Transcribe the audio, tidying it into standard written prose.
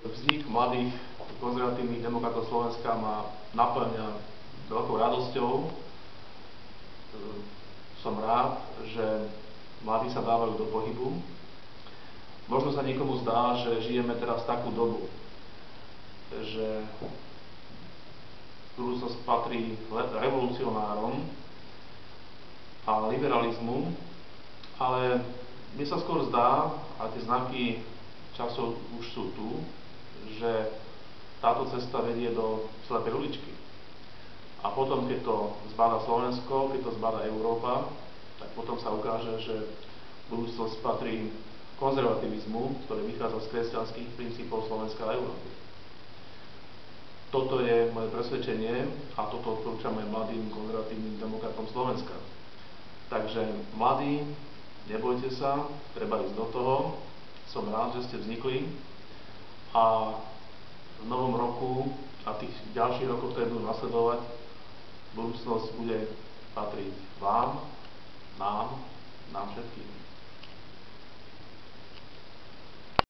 Vznik mladých konzervatívnych demokratov Slovenska ma naplňa veľkou radosťou. Som rád, že mladí sa dávajú do pohybu. Možno sa niekomu zdá, že žijeme teraz takú dobu, že budúcnosť patrí revolucionárom a liberalizmu, ale mne sa skôr zdá, a tie znaky časov už sú tu, že táto cesta vedie do slepej uličky. A potom, keď to zbáda Slovensko, keď to zbáda Európa, tak potom sa ukáže, že budúcnosť patrí konzervativizmu, ktorý vychádza z kresťanských princípov Slovenska a Európy. Toto je moje presvedčenie a toto odporúčam aj mladým konzervatívnym demokratom Slovenska. Takže mladí, nebojte sa, treba ísť do toho. Som rád, že ste vznikli a v novom roku a tých ďalších rokoch, ktoré budú nasledovať, budúcnosť bude patriť vám, nám všetkým.